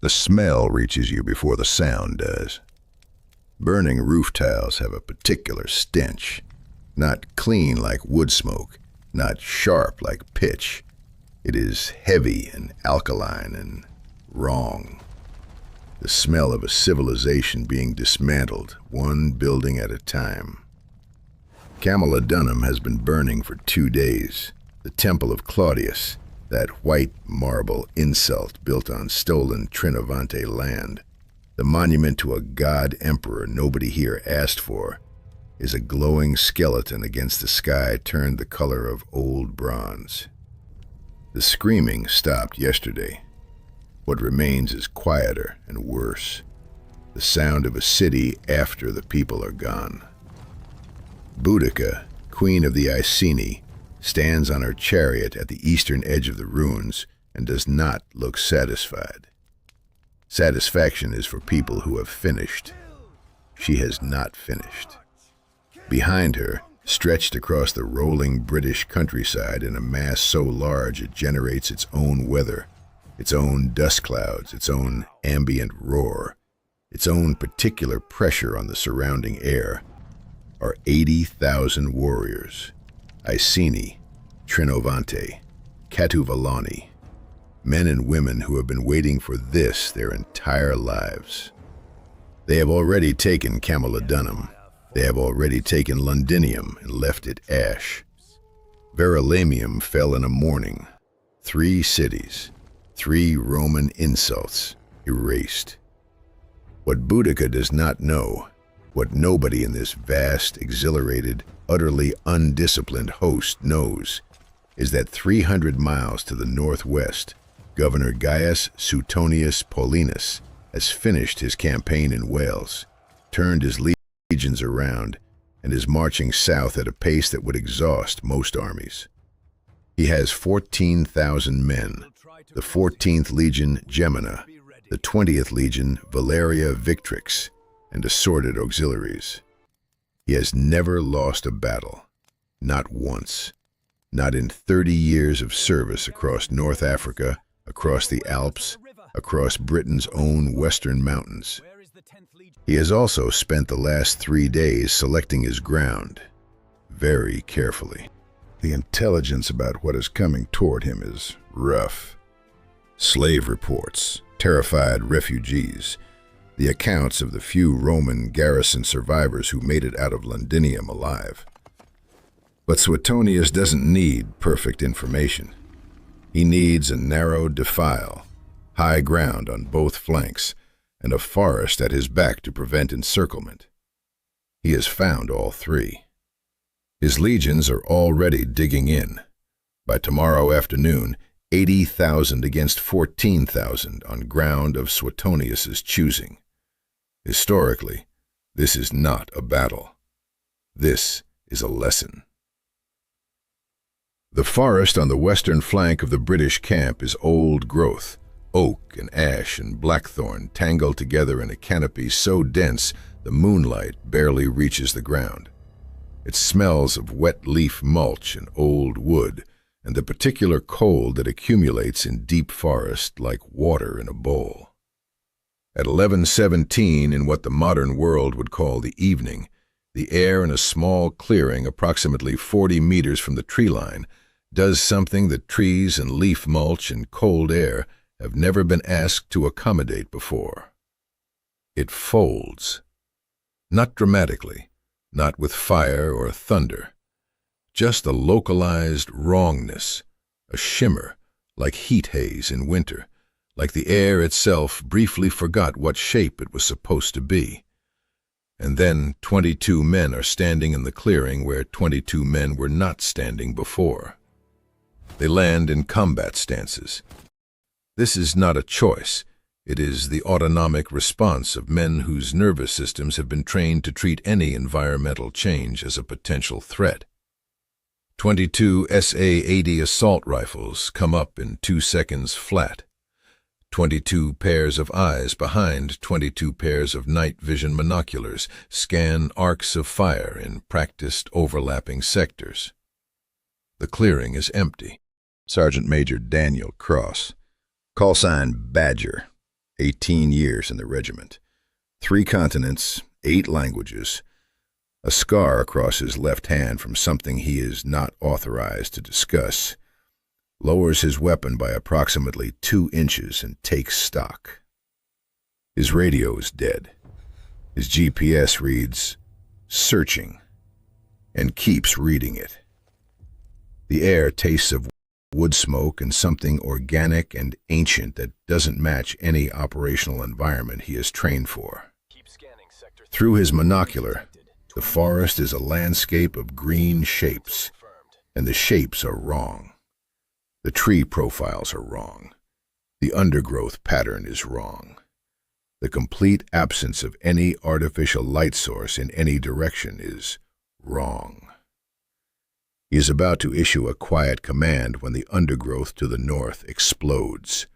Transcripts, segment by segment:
The smell reaches you before the sound does. Burning roof tiles have a particular stench. Not clean like wood smoke, not sharp like pitch. It is heavy and alkaline and wrong. The smell of a civilization being dismantled, one building at a time. Camalodunum has been burning for 2 days. The Temple of Claudius, that white marble insult built on stolen Trinavante land, the monument to a god emperor nobody here asked for, is a glowing skeleton against the sky turned the color of old bronze. The screaming stopped yesterday. What remains is quieter and worse. The sound of a city after the people are gone. Boudica, queen of the Iceni, stands on her chariot at the eastern edge of the ruins and does not look satisfied. Satisfaction is for people who have finished. She has not finished. Behind her, stretched across the rolling British countryside in a mass so large it generates its own weather, its own dust clouds, its own ambient roar, its own particular pressure on the surrounding air, are 80,000 warriors. Iceni, Trinovante, Catuvalani, men and women who have been waiting for this their entire lives. They have already taken Camalodunum. They have already taken Londinium and left it ash. Verulamium fell in a morning. 3 cities, 3 Roman insults, erased. What Boudica does not know, what nobody in this vast, exhilarated, utterly undisciplined host knows, is that 300 miles to the northwest, Governor Gaius Suetonius Paulinus has finished his campaign in Wales, turned his legions around, and is marching south at a pace that would exhaust most armies. He has 14,000 men, the 14th Legion Gemina, the 20th Legion Valeria Victrix, and assorted auxiliaries. He has never lost a battle, not once, not in 30 years of service across North Africa, across the Alps, across Britain's own western mountains. He has also spent the last 3 days selecting his ground, very carefully. The intelligence about what is coming toward him is rough. Slave reports, terrified refugees, the accounts of the few Roman garrison survivors who made it out of Londinium alive. But Suetonius doesn't need perfect information. He needs a narrow defile, high ground on both flanks, and a forest at his back to prevent encirclement. He has found all 3. His legions are already digging in. By tomorrow afternoon, 80,000 against 14,000 on ground of Suetonius's choosing. Historically, this is not a battle. This is a lesson. The forest on the western flank of the British camp is old growth. Oak and ash and blackthorn tangled together in a canopy so dense the moonlight barely reaches the ground. It smells of wet leaf mulch and old wood, and the particular cold that accumulates in deep forest like water in a bowl. At 11:17 in what the modern world would call the evening, the air in a small clearing approximately 40 meters from the tree line does something that trees and leaf mulch and cold air have never been asked to accommodate before. It folds. Not dramatically, not with fire or thunder. Just a localized wrongness, a shimmer, like heat haze in winter, like the air itself briefly forgot what shape it was supposed to be. And then 22 men are standing in the clearing where 22 men were not standing before. They land in combat stances. This is not a choice. It is the autonomic response of men whose nervous systems have been trained to treat any environmental change as a potential threat. 22 SA-80 assault rifles come up in 2 seconds flat. 22 pairs of eyes behind 22 pairs of night vision monoculars scan arcs of fire in practiced overlapping sectors. The clearing is empty. Sergeant Major Daniel Cross, call sign Badger, 18 years in the regiment, 3 continents, 8 languages, a scar across his left hand from something he is not authorized to discuss, lowers his weapon by approximately 2 inches and takes stock. His radio is dead. His GPS reads, "Searching," and keeps reading it. The air tastes of wood smoke and something organic and ancient that doesn't match any operational environment he is trained for. Through his monocular, the forest is a landscape of green shapes, and the shapes are wrong. The tree profiles are wrong. The undergrowth pattern is wrong. The complete absence of any artificial light source in any direction is wrong. He is about to issue a quiet command when the undergrowth to the north explodes.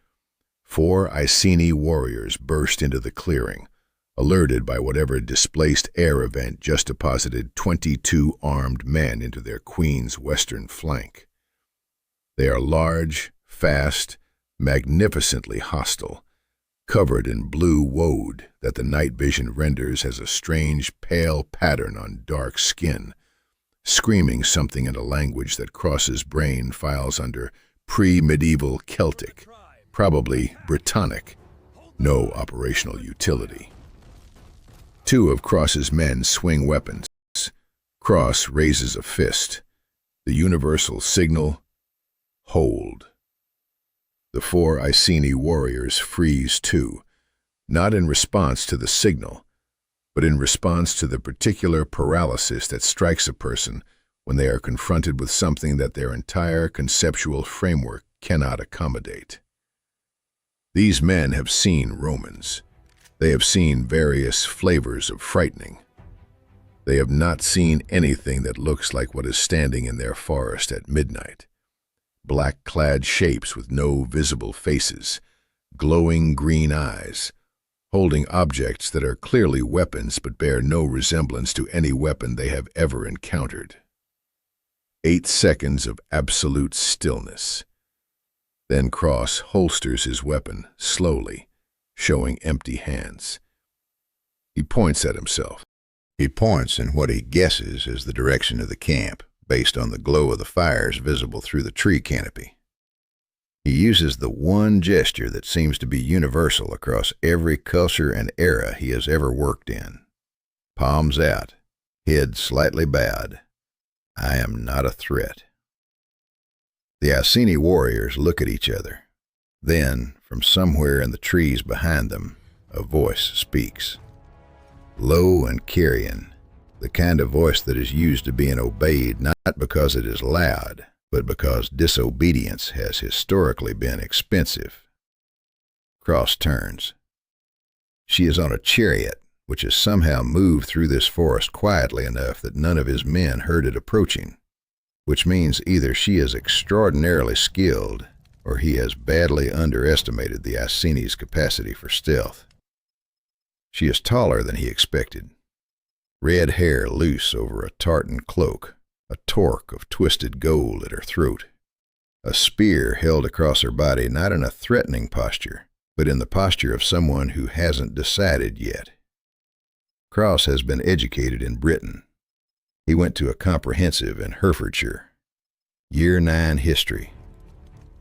4 Iceni warriors burst into the clearing, alerted by whatever displaced air event just deposited 22 armed men into their queen's western flank. They are large, fast, magnificently hostile, covered in blue woad that the night vision renders as a strange pale pattern on dark skin, screaming something in a language that Cross's brain files under pre-medieval Celtic, probably Britannic, no operational utility. 2 of Cross's men swing weapons. Cross raises a fist. The universal signal, hold. The 4 Iceni warriors freeze too, not in response to the signal, but in response to the particular paralysis that strikes a person when they are confronted with something that their entire conceptual framework cannot accommodate. These men have seen Romans. They have seen various flavors of frightening. They have not seen anything that looks like what is standing in their forest at midnight. Black-clad shapes with no visible faces, glowing green eyes, holding objects that are clearly weapons but bear no resemblance to any weapon they have ever encountered. 8 seconds of absolute stillness. Then Cross holsters his weapon, slowly, showing empty hands. He points at himself. He points in what he guesses is the direction of the camp, based on the glow of the fires visible through the tree canopy. He uses the one gesture that seems to be universal across every culture and era he has ever worked in. Palms out, head slightly bowed. I am not a threat. The Iceni warriors look at each other. Then, from somewhere in the trees behind them, a voice speaks. Low and carrying, the kind of voice that is used to being obeyed not because it is loud, but because disobedience has historically been expensive. Cross turns. She is on a chariot, which has somehow moved through this forest quietly enough that none of his men heard it approaching, which means either she is extraordinarily skilled, or he has badly underestimated the Iceni's capacity for stealth. She is taller than he expected. Red hair loose over a tartan cloak, a torque of twisted gold at her throat. A spear held across her body not in a threatening posture, but in the posture of someone who hasn't decided yet. Cross has been educated in Britain. He went to a comprehensive in Herefordshire. Year 9 history.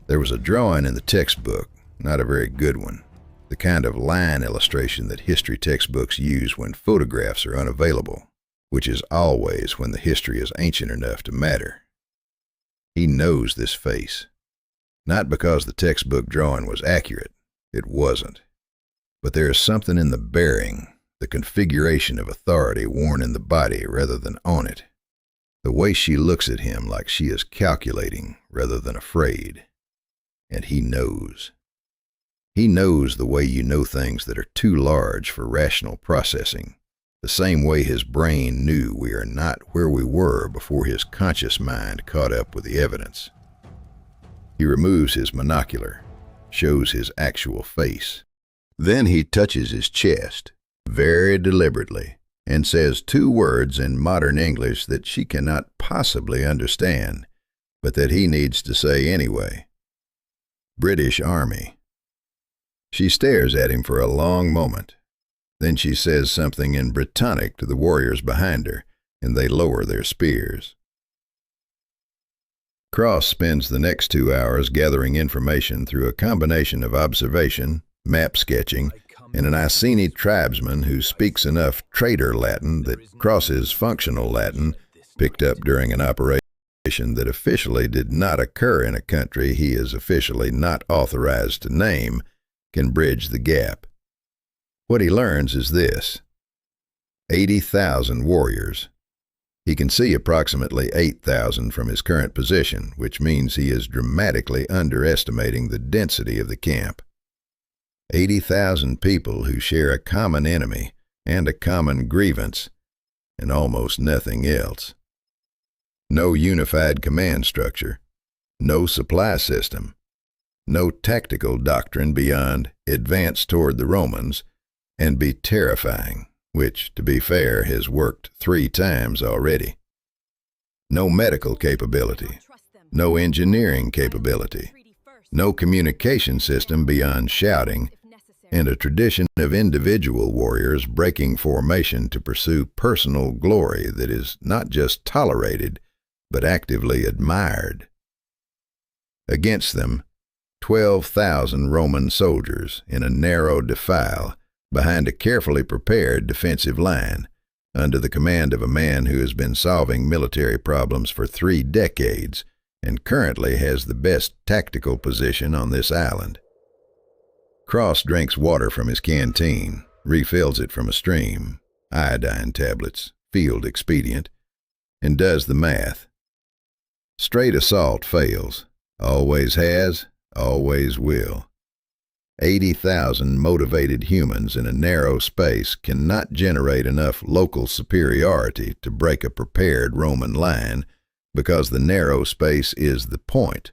There was a drawing in the textbook, not a very good one, the kind of line illustration that history textbooks use when photographs are unavailable, which is always when the history is ancient enough to matter. He knows this face. Not because the textbook drawing was accurate. It wasn't. But there is something in the bearing, the configuration of authority worn in the body rather than on it. The way she looks at him like she is calculating rather than afraid. And he knows. He knows the way you know things that are too large for rational processing, the same way his brain knew we are not where we were before his conscious mind caught up with the evidence. He removes his monocular, shows his actual face. Then he touches his chest, very deliberately, and says 2 words in modern English that she cannot possibly understand, but that he needs to say anyway. British Army. She stares at him for a long moment. Then she says something in Brittonic to the warriors behind her, and they lower their spears. Cross spends the next 2 hours gathering information through a combination of observation, map sketching, and an Iceni tribesman who speaks enough trader Latin that Cross's functional Latin, picked up during an operation that officially did not occur in a country he is officially not authorized to name, can bridge the gap. What he learns is this: 80,000 warriors. He can see approximately 8,000 from his current position, which means he is dramatically underestimating the density of the camp. 80,000 people who share a common enemy and a common grievance, and almost nothing else. No unified command structure, no supply system, no tactical doctrine beyond advance toward the Romans and be terrifying, which, to be fair, has worked 3 times already. No medical capability, no engineering capability, no communication system beyond shouting, and a tradition of individual warriors breaking formation to pursue personal glory that is not just tolerated, but actively admired. Against them, 12,000 Roman soldiers in a narrow defile behind a carefully prepared defensive line, under the command of a man who has been solving military problems for 3 decades and currently has the best tactical position on this island. Cross drinks water from his canteen, refills it from a stream, iodine tablets, field expedient, and does the math. Straight assault fails, always has, always will. 80,000 motivated humans in a narrow space cannot generate enough local superiority to break a prepared Roman line, because the narrow space is the point.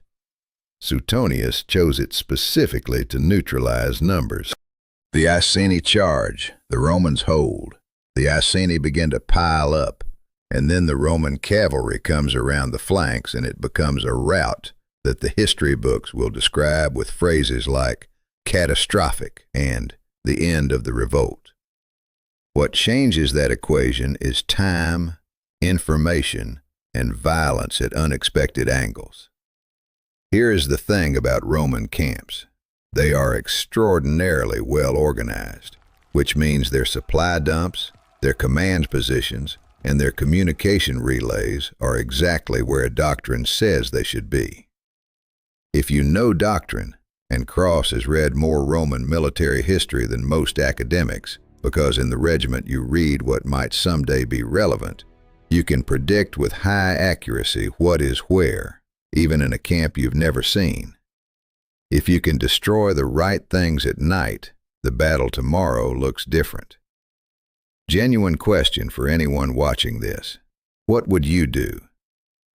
Suetonius chose it specifically to neutralize numbers. The Iceni charge, the Romans hold. The Iceni begin to pile up, and then the Roman cavalry comes around the flanks, and it becomes a rout that the history books will describe with phrases like catastrophic and the end of the revolt. What changes that equation is time, information, and violence at unexpected angles. Here is the thing about Roman camps. They are extraordinarily well organized, which means their supply dumps, their command positions, and their communication relays are exactly where a doctrine says they should be. If you know doctrine, and Cross has read more Roman military history than most academics, because in the regiment you read what might someday be relevant, you can predict with high accuracy what is where, even in a camp you've never seen. If you can destroy the right things at night, the battle tomorrow looks different. Genuine question for anyone watching this. What would you do?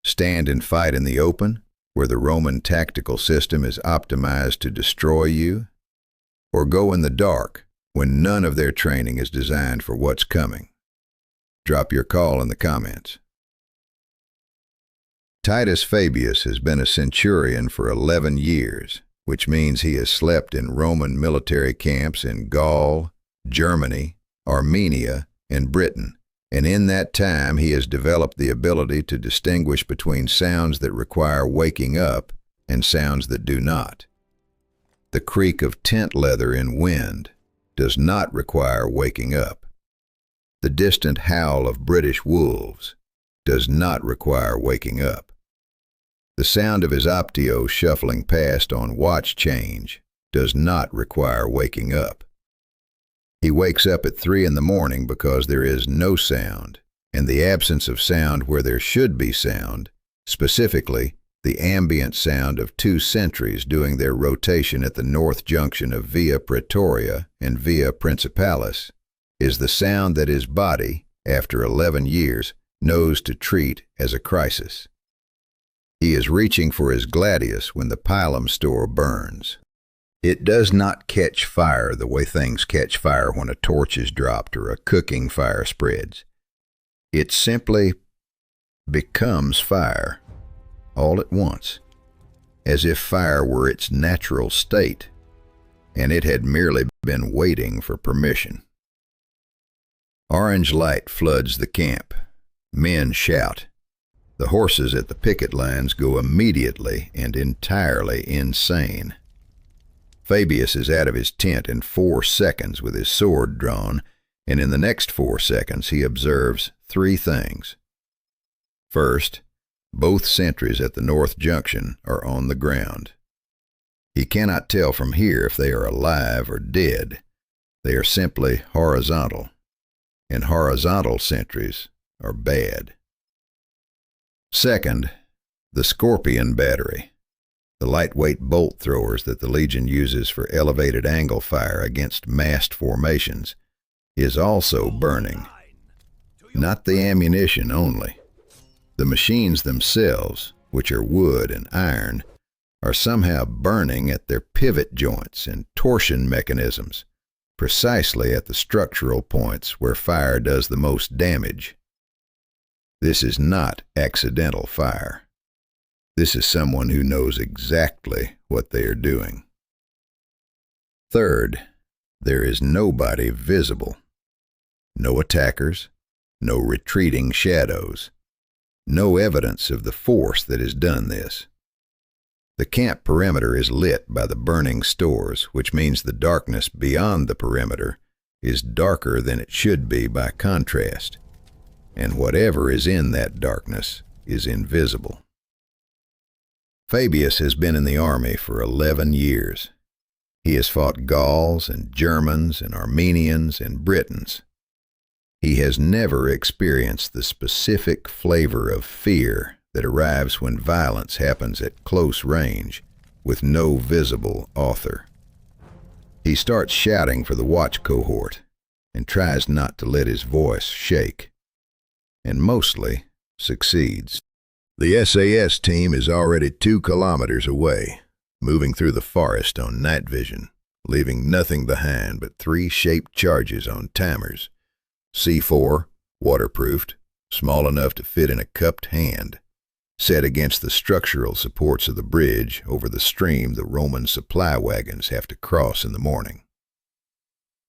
Stand and fight in the open, where the Roman tactical system is optimized to destroy you? Or go in the dark, when none of their training is designed for what's coming? Drop your call in the comments. Titus Fabius has been a centurion for 11 years, which means he has slept in Roman military camps in Gaul, Germany, Armenia, and Britain, and in that time he has developed the ability to distinguish between sounds that require waking up and sounds that do not. The creak of tent leather in wind does not require waking up. The distant howl of British wolves does not require waking up. The sound of his optio shuffling past on watch change does not require waking up. He wakes up at 3 in the morning because there is no sound, and the absence of sound where there should be sound, specifically the ambient sound of 2 sentries doing their rotation at the north junction of Via Praetoria and Via Principalis, is the sound that his body, after 11 years, knows to treat as a crisis. He is reaching for his gladius when the Pilum store burns. It does not catch fire the way things catch fire when a torch is dropped or a cooking fire spreads. It simply becomes fire, all at once, as if fire were its natural state. and it had merely been waiting for permission. Orange light floods the camp. Men shout. The horses at the picket lines go immediately and entirely insane. Fabius is out of his tent in 4 seconds with his sword drawn, and in the next 4 seconds he observes 3 things. First, both sentries at the north junction are on the ground. He cannot tell from here if they are alive or dead. They are simply horizontal, and horizontal sentries are bad. Second, the Scorpion battery, the lightweight bolt throwers that the Legion uses for elevated angle fire against massed formations, is also burning. Not the ammunition only. The machines themselves, which are wood and iron, are somehow burning at their pivot joints and torsion mechanisms, precisely at the structural points where fire does the most damage. This is not accidental fire. This is someone who knows exactly what they are doing. Third, there is nobody visible. No attackers, no retreating shadows, no evidence of the force that has done this. The camp perimeter is lit by the burning stores, which means the darkness beyond the perimeter is darker than it should be by contrast, and whatever is in that darkness is invisible. Fabius has been in the army for 11 years. He has fought Gauls and Germans and Armenians and Britons. He has never experienced the specific flavor of fear that arrives when violence happens at close range with no visible author. He starts shouting for the watch cohort and tries not to let his voice shake, and mostly succeeds. The SAS team is already 2 kilometers away, moving through the forest on night vision, leaving nothing behind but 3 shaped charges on timers, C4, waterproofed, small enough to fit in a cupped hand, set against the structural supports of the bridge over the stream the Roman supply wagons have to cross in the morning.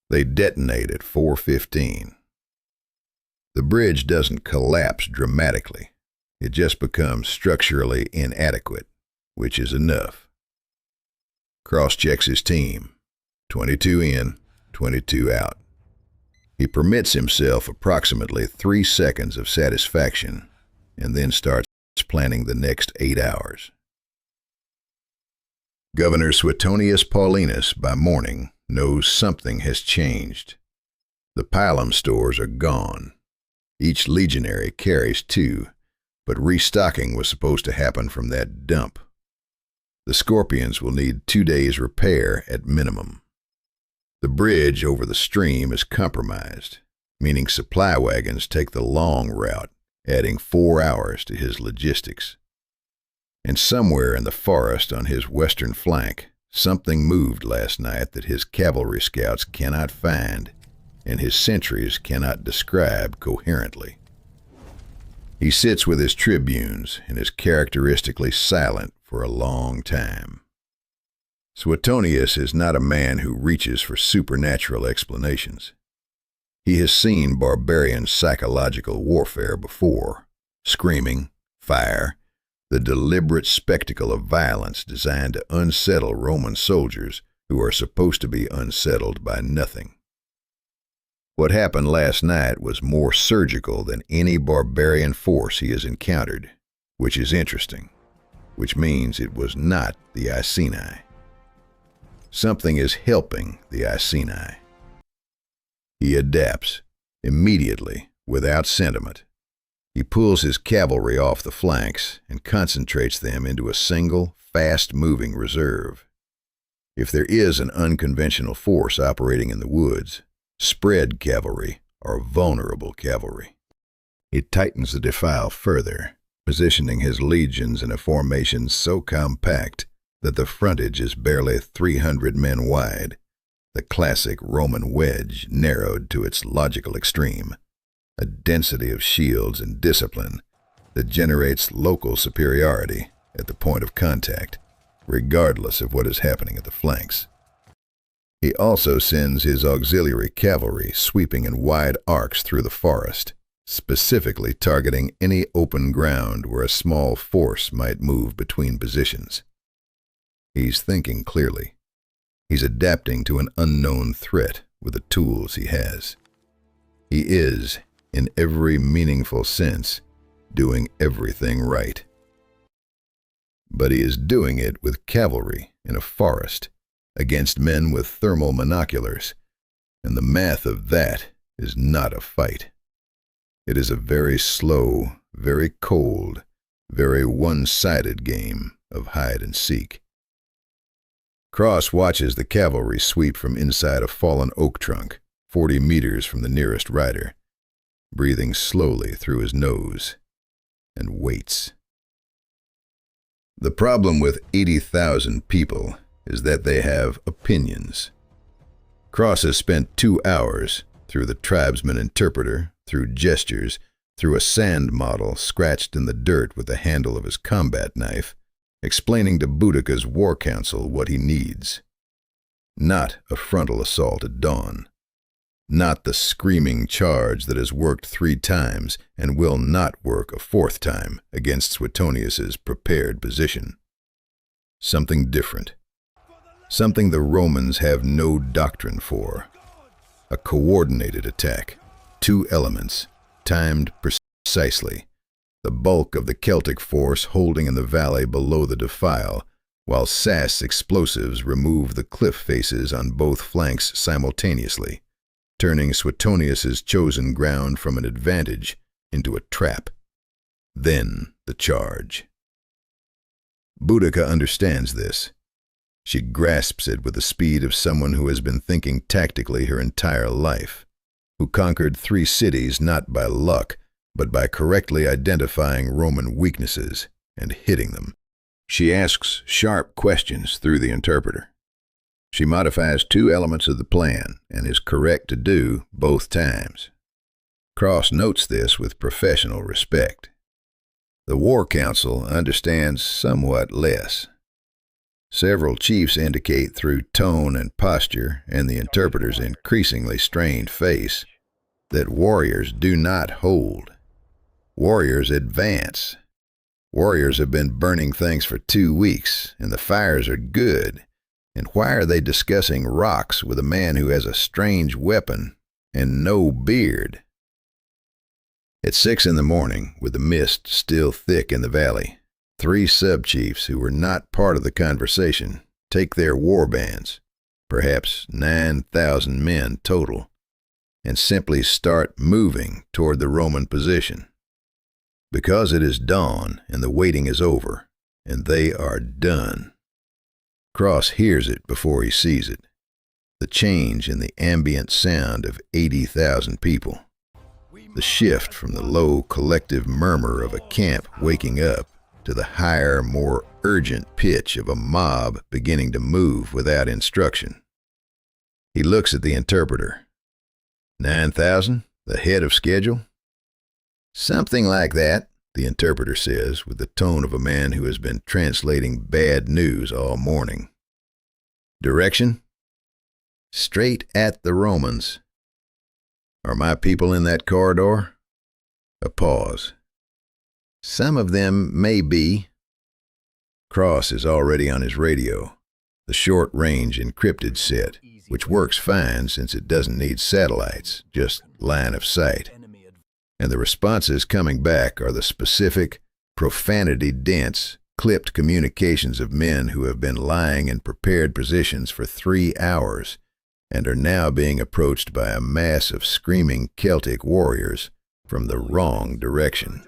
They detonate at 4:15. The bridge doesn't collapse dramatically. It just becomes structurally inadequate, which is enough. Cross-checks his team. 22 in, 22 out. He permits himself approximately 3 seconds of satisfaction and then starts planning the next 8 hours. Governor Suetonius Paulinus, by morning, knows something has changed. The Pilum stores are gone. Each legionary carries 2, but restocking was supposed to happen from that dump. The Scorpions will need 2 days' repair at minimum. The bridge over the stream is compromised, meaning supply wagons take the long route, adding 4 hours to his logistics. And somewhere in the forest on his western flank, something moved last night that his cavalry scouts cannot find and his sentries cannot describe coherently. He sits with his tribunes and is characteristically silent for a long time. Suetonius is not a man who reaches for supernatural explanations. He has seen barbarian psychological warfare before: screaming, fire, the deliberate spectacle of violence designed to unsettle Roman soldiers who are supposed to be unsettled by nothing. What happened last night was more surgical than any barbarian force he has encountered, which is interesting, which means it was not the Iceni. Something is helping the Iceni. He adapts, immediately, without sentiment. He pulls his cavalry off the flanks and concentrates them into a single, fast-moving reserve. If there is an unconventional force operating in the woods, spread cavalry or vulnerable cavalry. He tightens the defile further, positioning his legions in a formation so compact that the frontage is barely 300 men wide, the classic Roman wedge narrowed to its logical extreme, a density of shields and discipline that generates local superiority at the point of contact, regardless of what is happening at the flanks. He also sends his auxiliary cavalry sweeping in wide arcs through the forest, specifically targeting any open ground where a small force might move between positions. He's thinking clearly. He's adapting to an unknown threat with the tools he has. He is, in every meaningful sense, doing everything right. But he is doing it with cavalry in a forest, against men with thermal monoculars, and the math of that is not a fight. It is a very slow, very cold, very one-sided game of hide and seek. Cross watches the cavalry sweep from inside a fallen oak trunk, 40 meters from the nearest rider, breathing slowly through his nose, and waits. The problem with 80,000 people is that they have opinions. Cross has spent 2 hours, through the tribesman interpreter, through gestures, through a sand model scratched in the dirt with the handle of his combat knife, explaining to Boudica's war council what he needs. Not a frontal assault at dawn. Not the screaming charge that has worked 3 times and will not work a 4th time against Suetonius's prepared position. Something different. Something the Romans have no doctrine for. A coordinated attack. 2 elements, timed precisely. The bulk of the Celtic force holding in the valley below the defile, while SAS explosives remove the cliff faces on both flanks simultaneously, turning Suetonius's chosen ground from an advantage into a trap. Then the charge. Boudica understands this. She grasps it with the speed of someone who has been thinking tactically her entire life, who conquered 3 cities not by luck, but by correctly identifying Roman weaknesses and hitting them. She asks sharp questions through the interpreter. She modifies 2 elements of the plan and is correct to do both times. Cross notes this with professional respect. The War Council understands somewhat less. Several chiefs indicate through tone and posture and the interpreter's increasingly strained face that warriors do not hold. Warriors advance. Warriors have been burning things for 2 weeks, and the fires are good. And why are they discussing rocks with a man who has a strange weapon and no beard? At 6 in the morning, with the mist still thick in the valley, 3 sub-chiefs who were not part of the conversation take their war bands, perhaps 9,000 men total, and simply start moving toward the Roman position. Because it is dawn and the waiting is over, and they are done. Cross hears it before he sees it, the change in the ambient sound of 80,000 people, the shift from the low collective murmur of a camp waking up to the higher, more urgent pitch of a mob beginning to move without instruction. He looks at the interpreter. 9,000? The head of schedule? Something like that, the interpreter says, with the tone of a man who has been translating bad news all morning. Direction? Straight at the Romans. Are my people in that corridor? A pause. Some of them may be. Cross is already on his radio, the short-range encrypted set, which works fine since it doesn't need satellites, just line of sight. And the responses coming back are the specific, profanity-dense, clipped communications of men who have been lying in prepared positions for 3 hours and are now being approached by a mass of screaming Celtic warriors from the wrong direction.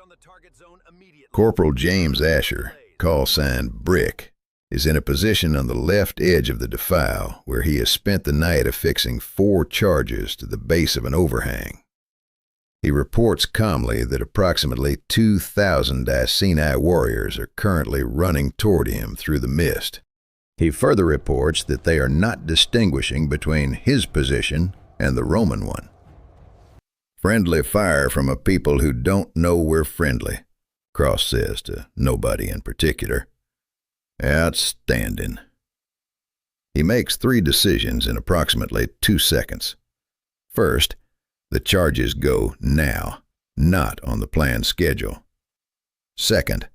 Corporal James Asher, call sign Brick, is in a position on the left edge of the defile where he has spent the night affixing 4 charges to the base of an overhang. He reports calmly that approximately 2,000 Iceni warriors are currently running toward him through the mist. He further reports that they are not distinguishing between his position and the Roman one. Friendly fire from a people who don't know we're friendly, Cross says to nobody in particular. Outstanding. He makes 3 decisions in approximately 2 seconds. First, the charges go now, not on the planned schedule. Second,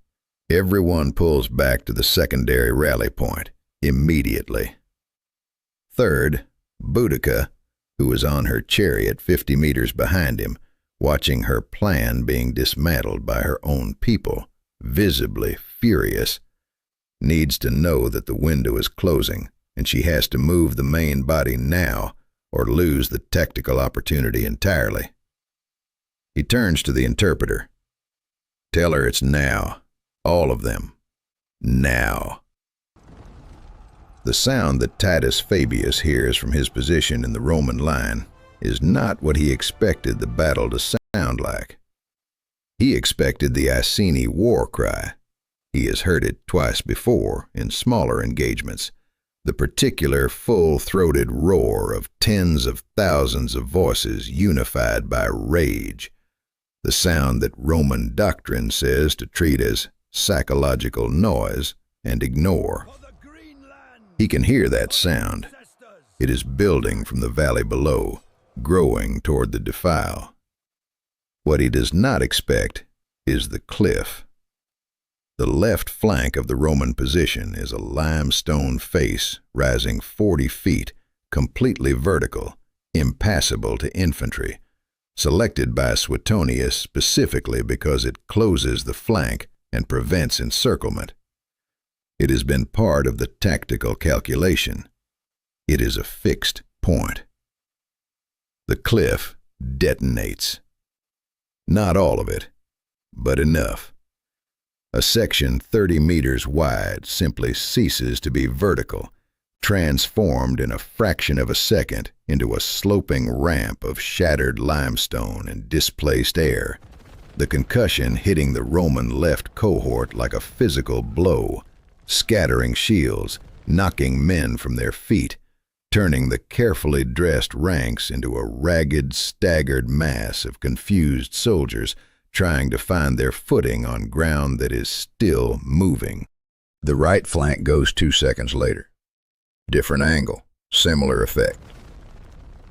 everyone pulls back to the secondary rally point immediately. Third, Boudica, who is on her chariot 50 meters behind him, watching her plan being dismantled by her own people, visibly furious, needs to know that the window is closing and she has to move the main body now or lose the tactical opportunity entirely. He turns to the interpreter. Tell her it's now. All of them. Now. The sound that Titus Fabius hears from his position in the Roman line is not what he expected the battle to sound like. He expected the Iceni war cry. He has heard it twice before in smaller engagements, the particular full-throated roar of tens of thousands of voices unified by rage, the sound that Roman doctrine says to treat as psychological noise and ignore. He can hear that sound. It is building from the valley below, growing toward the defile. What he does not expect is the cliff. The left flank of the Roman position is a limestone face rising 40 feet, completely vertical, impassable to infantry, selected by Suetonius specifically because it closes the flank and prevents encirclement. It has been part of the tactical calculation. It is a fixed point. The cliff detonates. Not all of it, but enough. A section 30 meters wide simply ceases to be vertical, transformed in a fraction of a second into a sloping ramp of shattered limestone and displaced air, the concussion hitting the Roman left cohort like a physical blow, scattering shields, knocking men from their feet, turning the carefully dressed ranks into a ragged, staggered mass of confused soldiers trying to find their footing on ground that is still moving. The right flank goes 2 seconds later. Different angle, similar effect.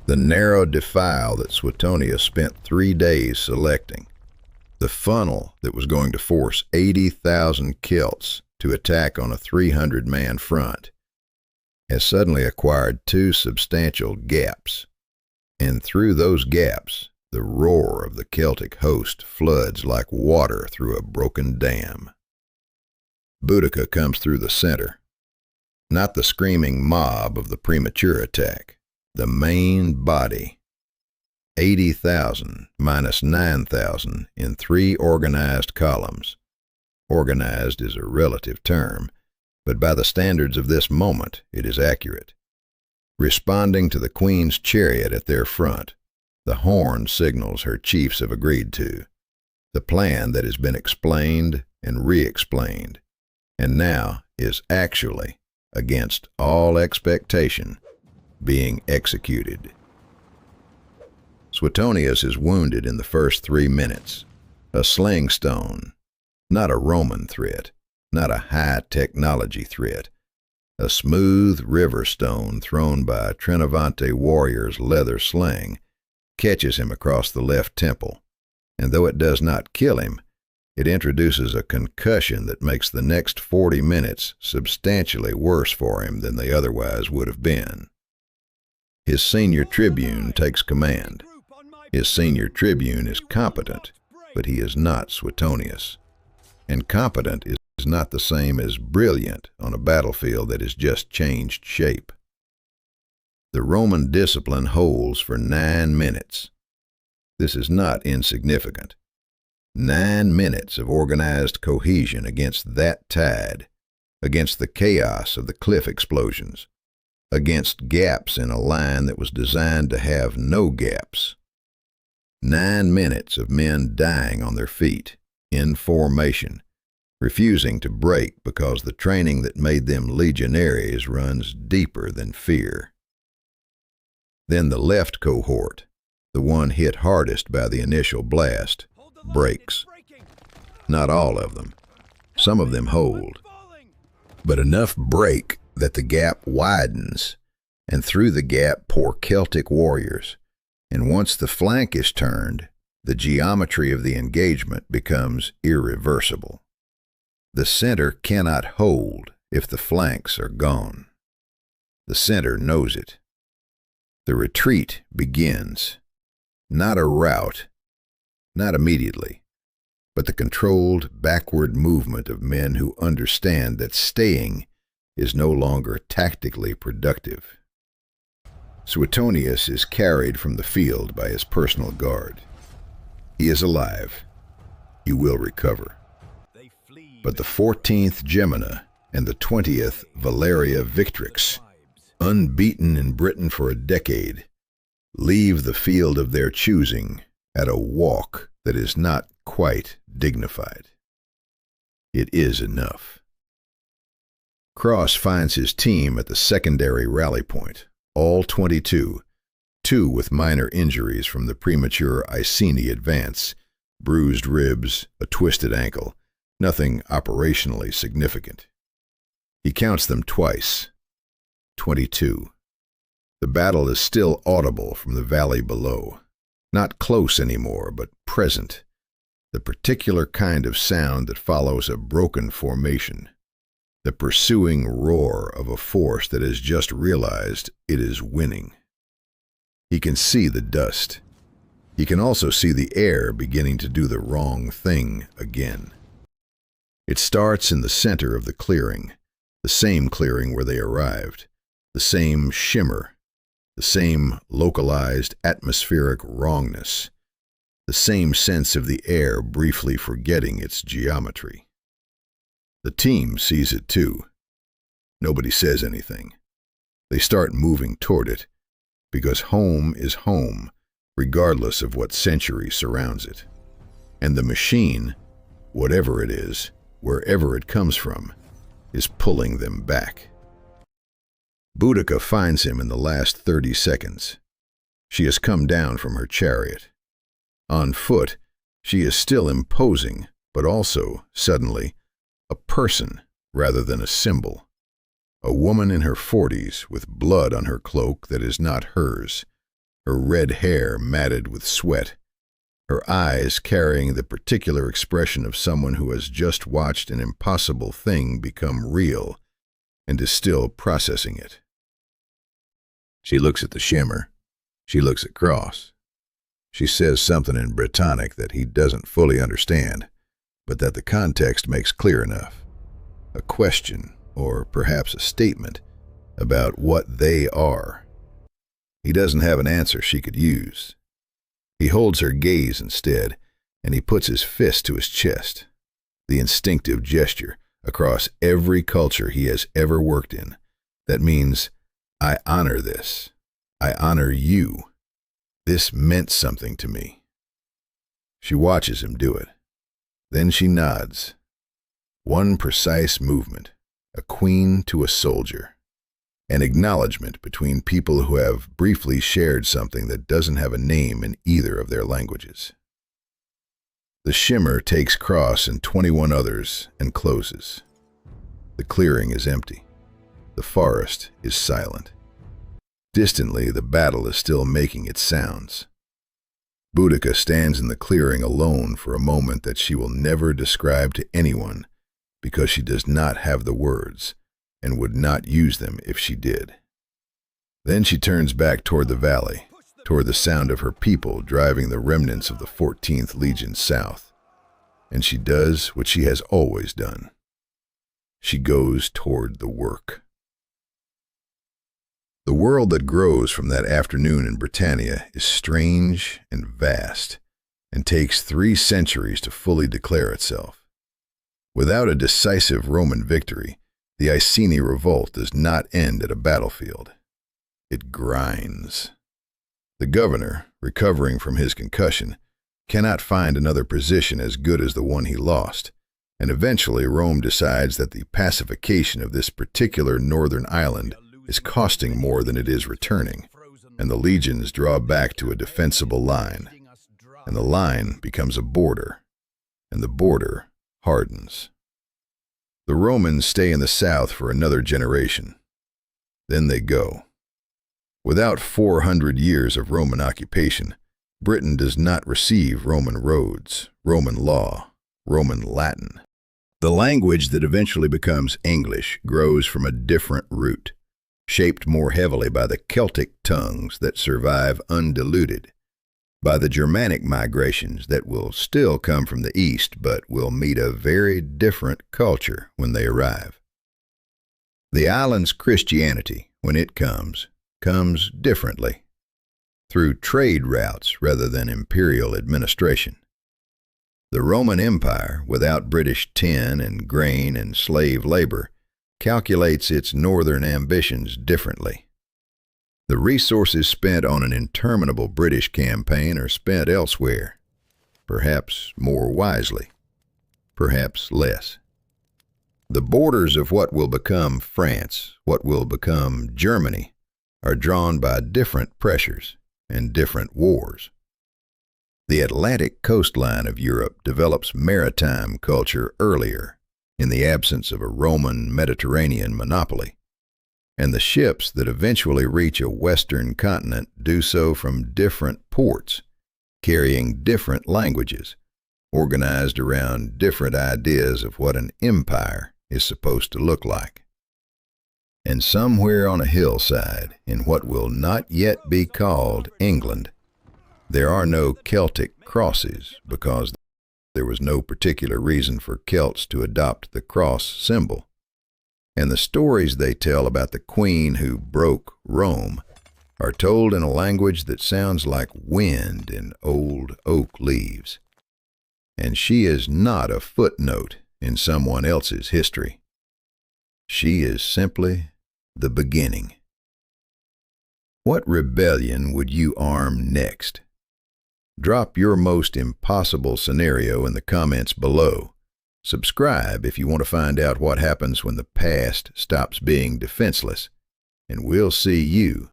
The narrow defile that Suetonius spent 3 days selecting, the funnel that was going to force 80,000 Celts to attack on a 300-man front, has suddenly acquired 2 substantial gaps, and through those gaps, the roar of the Celtic host floods like water through a broken dam. Boudica comes through the center. Not the screaming mob of the premature attack, the main body. 80,000 minus 9,000 in 3 organized columns. Organized is a relative term, but by the standards of this moment, it is accurate. Responding to the Queen's chariot at their front, the horn signals her chiefs have agreed to, the plan that has been explained and re-explained, and now is actually, against all expectation, being executed. Suetonius is wounded in the first 3 minutes. A sling stone, not a Roman threat, not a high-technology threat, a smooth river stone thrown by a Trinavante warrior's leather sling, catches him across the left temple, and though it does not kill him, it introduces a concussion that makes the next 40 minutes substantially worse for him than they otherwise would have been. His senior tribune takes command. His senior tribune is competent, but he is not Suetonius. And competent is not the same as brilliant on a battlefield that has just changed shape. The Roman discipline holds for 9 minutes. This is not insignificant. 9 minutes of organized cohesion against that tide, against the chaos of the cliff explosions, against gaps in a line that was designed to have no gaps. 9 minutes of men dying on their feet, in formation, refusing to break because the training that made them legionaries runs deeper than fear. Then the left cohort, the one hit hardest by the initial blast, breaks. Not all of them. Some of them hold. But enough break that the gap widens, and through the gap pour Celtic warriors, and once the flank is turned, the geometry of the engagement becomes irreversible. The center cannot hold if the flanks are gone. The center knows it. The retreat begins, not a rout, not immediately, but the controlled backward movement of men who understand that staying is no longer tactically productive. Suetonius is carried from the field by his personal guard. He is alive. He will recover. But the 14th Gemina and the 20th Valeria Victrix, unbeaten in Britain for a decade, leave the field of their choosing at a walk that is not quite dignified. It is enough. Cross finds his team at the secondary rally point, all 22, 2 with minor injuries from the premature Iceni advance, bruised ribs, a twisted ankle, nothing operationally significant. He counts them twice. 22. The battle is still audible from the valley below. Not close anymore, but present. The particular kind of sound that follows a broken formation. The pursuing roar of a force that has just realized it is winning. He can see the dust. He can also see the air beginning to do the wrong thing again. It starts in the center of the clearing, the same clearing where they arrived, the same shimmer, the same localized atmospheric wrongness, the same sense of the air briefly forgetting its geometry. The team sees it too. Nobody says anything. They start moving toward it, because home is home, regardless of what century surrounds it. And the machine, whatever it is, wherever it comes from, is pulling them back. Boudica finds him in the last 30 seconds. She has come down from her chariot. On foot, she is still imposing, but also, suddenly, a person rather than a symbol. A woman in her 40s with blood on her cloak that is not hers, her red hair matted with sweat, her eyes carrying the particular expression of someone who has just watched an impossible thing become real and is still processing it. She looks at the shimmer. She looks at Cross. She says something in Britannic that he doesn't fully understand, but that the context makes clear enough. A question, or perhaps a statement, about what they are. He doesn't have an answer she could use. He holds her gaze instead, and he puts his fist to his chest. The instinctive gesture, across every culture he has ever worked in, that means, I honor this. I honor you. This meant something to me. She watches him do it. Then she nods. One precise movement, a queen to a soldier. An acknowledgement between people who have briefly shared something that doesn't have a name in either of their languages. The shimmer takes Cross and 21 others and closes. The clearing is empty. The forest is silent. Distantly, the battle is still making its sounds. Boudica stands in the clearing alone for a moment that she will never describe to anyone because she does not have the words and would not use them if she did. Then she turns back toward the valley, toward the sound of her people driving the remnants of the 14th Legion south. And she does what she has always done. She goes toward the work. The world that grows from that afternoon in Britannia is strange and vast, and takes 3 centuries to fully declare itself. Without a decisive Roman victory, the Iceni revolt does not end at a battlefield. It grinds. The governor, recovering from his concussion, cannot find another position as good as the one he lost, and eventually Rome decides that the pacification of this particular northern island is costing more than it is returning, and the legions draw back to a defensible line, and the line becomes a border, and the border hardens. The Romans stay in the south for another generation, Then they go. Without 400 years of Roman occupation, Britain does not receive Roman roads, Roman law, Roman Latin. The language that eventually becomes English grows from a different root, shaped more heavily by the Celtic tongues that survive undiluted, by the Germanic migrations that will still come from the East but will meet a very different culture when they arrive. The island's Christianity, when it comes differently, through trade routes rather than imperial administration. The Roman Empire, without British tin and grain and slave labor, calculates its northern ambitions differently. The resources spent on an interminable British campaign are spent elsewhere, perhaps more wisely, perhaps less. The borders of what will become France, what will become Germany, are drawn by different pressures and different wars. The Atlantic coastline of Europe develops maritime culture earlier, in the absence of a Roman Mediterranean monopoly, and the ships that eventually reach a western continent do so from different ports, carrying different languages, organized around different ideas of what an empire is supposed to look like. And somewhere on a hillside, in what will not yet be called England, there are no Celtic crosses because there was no particular reason for Celts to adopt the cross symbol. And the stories they tell about the queen who broke Rome are told in a language that sounds like wind in old oak leaves. And she is not a footnote in someone else's history. She is simply the beginning. What rebellion would you arm next? Drop your most impossible scenario in the comments below. Subscribe if you want to find out what happens when the past stops being defenseless. And we'll see you